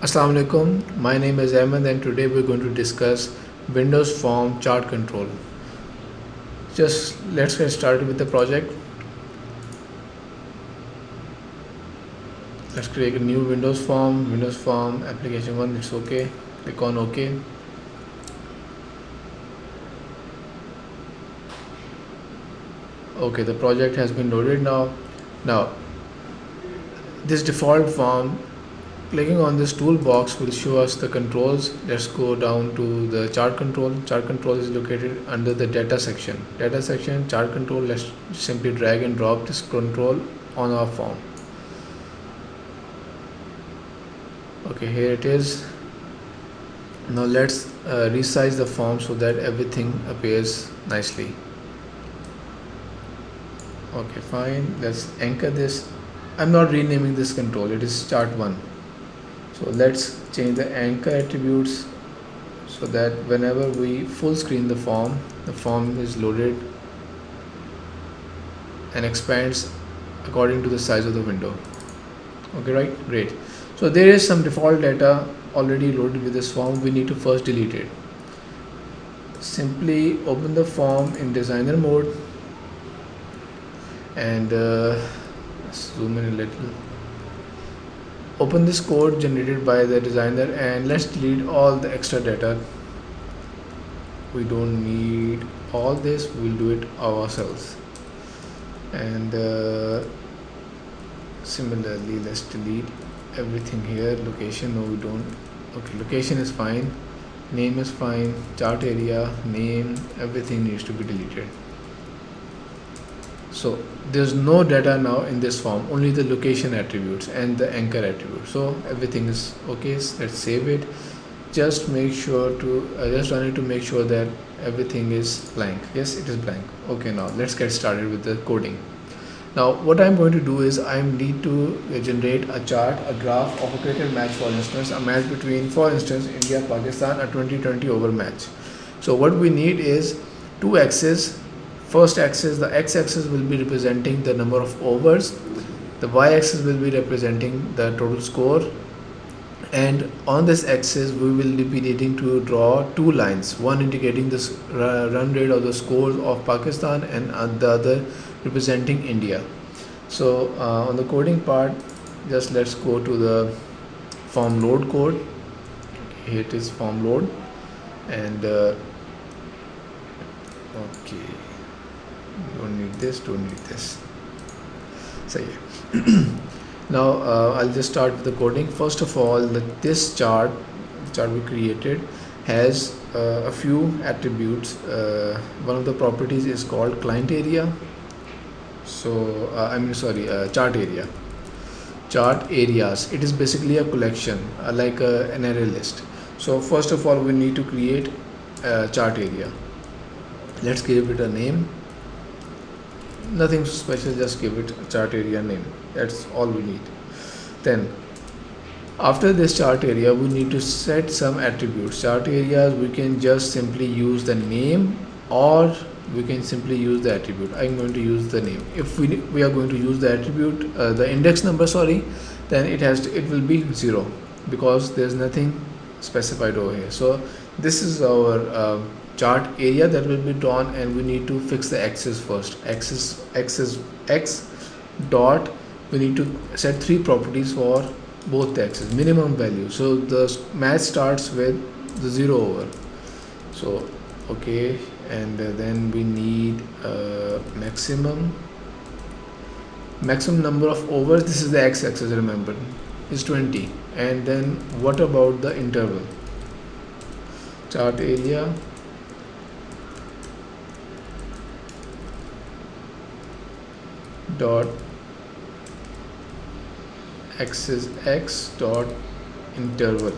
Assalamu alaikum. My name is Ahmed and today we're going to discuss Windows Form chart control. Just let's get started with the project. Let's create a new Windows Form application 1. It's okay. Click on OK. Okay, the project has been loaded now. Now, this default form, clicking on this toolbox will show us the controls. Let's go down to the chart control. Chart control is located under the data section. Data section, chart control. Let's simply drag and drop this control on our form. Okay, here it is. Now let's resize the form so that everything appears nicely. Okay, fine. Let's anchor this. I'm not renaming this control, it is chart 1. So let's change the anchor attributes so that whenever we full screen the form is loaded and expands according to the size of the window. Okay, right? Great. So there is some default data already loaded with this form. We need to first delete it. Simply open the form in designer mode and zoom in a little. Open this code generated by the designer and let's delete all the extra data. We don't need all this, we'll do it ourselves. And similarly, let's delete everything here. Location, no, we don't. Okay, location is fine, name is fine, chart area, name, everything needs to be deleted. So there's no data now in this form, only the location attributes and the anchor attribute. So everything is okay. So let's save it. Just make sure to just wanted to make sure that everything is blank. Yes, it is blank. Okay, now let's get started with the coding. Now what I'm going to do is I need to generate a chart, a graph of a cricket match. For instance, a match between, for instance, India Pakistan, a 2020 over match. So what we need is two axes. First axis, the x-axis will be representing the number of overs, the y-axis will be representing the total score, and on this axis we will be needing to draw two lines, one indicating the run rate or the scores of Pakistan and the other representing India. So on the coding part, just let's go to the form load code. Okay, here it is, form load, and okay, don't need this. So yeah. Now I'll just start with the coding. First of all, this chart we created has a few attributes. One of the properties is called client area. So chart area. Chart areas. It is basically a collection, like an array list. So first of all, we need to create a chart area. Let's give it a name. Nothing special, just give it a chart area name. That's all we need. Then after this chart area, we need to set some attributes. Chart areas, we can just simply use the name or we can simply use the attribute. I'm going to use the name. If we are going to use the attribute, the index number, then it will be 0 because there's nothing specified over here. So this is our chart area that will be drawn, and we need to fix the axis first. Axis x dot, we need to set three properties for both the axes. Minimum value, so the match starts with the 0 over. So okay, and then we need maximum number of overs. This is the x-axis, remember, is 20. And then what about the interval? Chart area dot axis x dot interval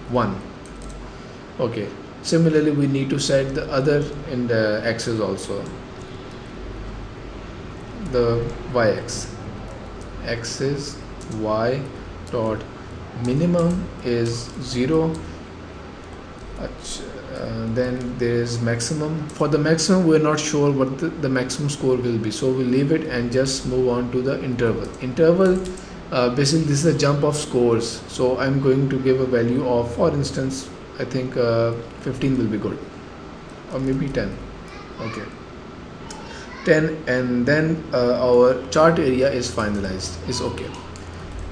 1. Okay, similarly we need to set the other in the axis also, the axis y dot minimum is 0. Then there is maximum. For the maximum, we are not sure what the maximum score will be, so we leave it and just move on to the interval. Basically this is a jump of scores, so I'm going to give a value of, for instance, I think 15 will be good, or maybe 10. Okay, 10, and then our chart area is finalized, is okay.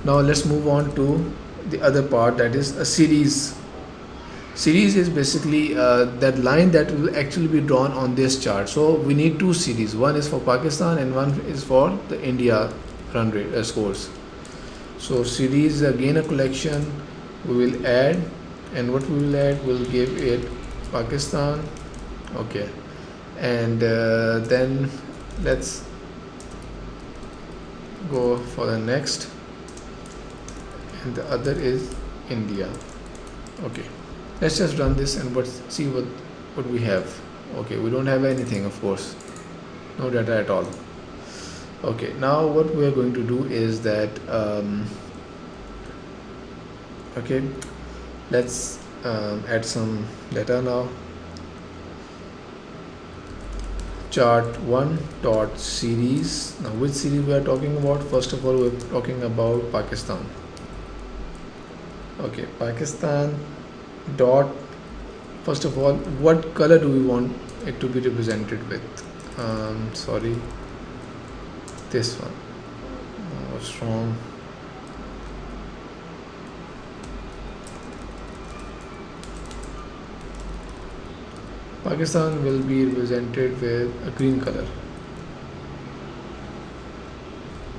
Now let's move on to the other part, that is a series. Series is basically that line that will actually be drawn on this chart. So we need two series, one is for Pakistan and one is for the India run rate scores. So series again a collection, we will add, and what we will add will give it Pakistan. Okay, and then let's go for the next, and the other is India. Okay, let's just run this and see what we have. Okay, we don't have anything, of course, no data at all. Okay, now what we are going to do is that okay, let's add some data now. Chart1 dot series. Now which series we are talking about? First of all, we're talking about Pakistan. Okay, Pakistan dot, first of all, what color do we want it to be represented with? Sorry, this one. What's wrong? Pakistan will be represented with a green color,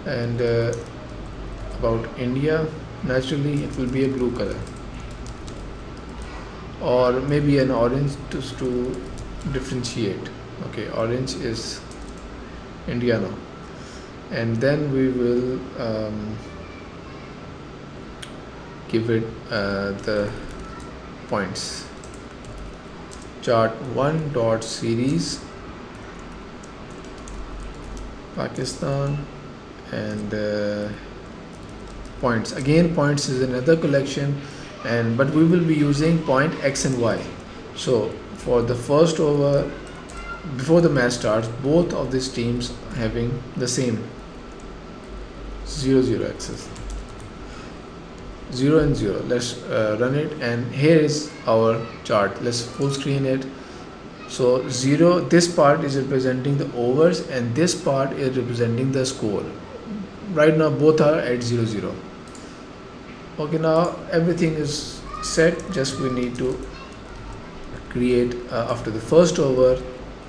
and about India, naturally it will be a blue color, or maybe an orange to differentiate. Okay, orange is India now, and then we will give it the points. Chart1 dot series Pakistan, and points. Again, points is another collection, and but we will be using point X and Y. So for the first over, before the match starts, both of these teams having the same 0-0 axis, 0 and 0. Let's run it, and here is our chart. Let's full screen it. So 0, this part is representing the overs, and this part is representing the score. Right now both are at 0-0. Okay, now everything is set, just we need to create after the first over.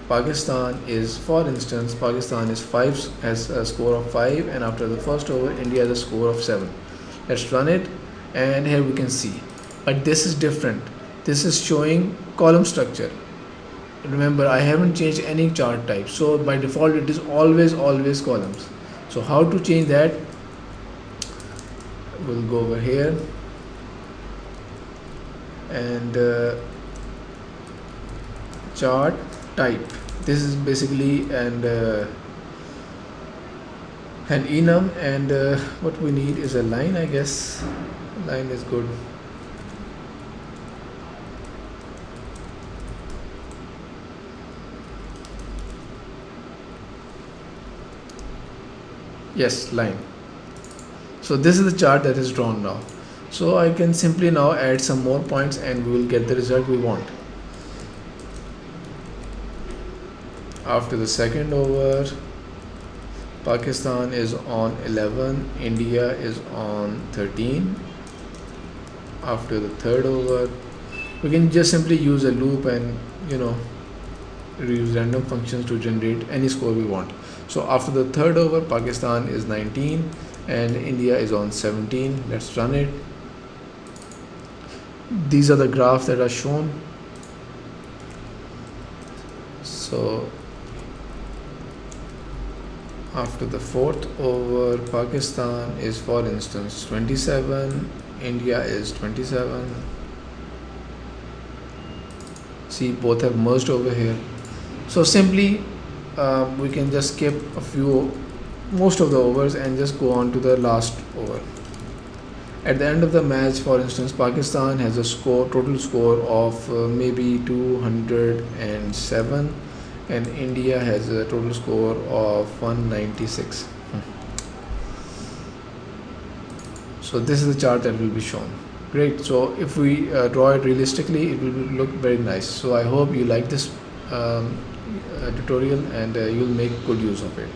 Pakistan is, for instance, Pakistan is 5, has a score of 5, and after the first over India has a score of 7. Let's run it, and here we can see, but this is different. This is showing column structure. Remember, I haven't changed any chart type, so by default it is always columns. So how to change that? We'll go over here, and chart type. This is basically an enum, and what we need is a line, I guess. Line is good. Yes, line. So this is the chart that is drawn now. So I can simply now add some more points, and we will get the result we want. After the second over, Pakistan is on 11, India is on 13. After the third over, we can just simply use a loop and use random functions to generate any score we want. So after the third over, Pakistan is 19 and India is on 17. Let's run it. These are the graphs that are shown. So after the fourth over, Pakistan is, for instance, 27, India is 27. See, both have merged over here. So simply we can just skip most of the overs and just go on to the last over. At the end of the match, for instance, Pakistan has a total score of maybe 207, and India has a total score of 196. So this is the chart that will be shown. Great. So if we draw it realistically, it will look very nice. So I hope you like this tutorial, and you'll make good use of it.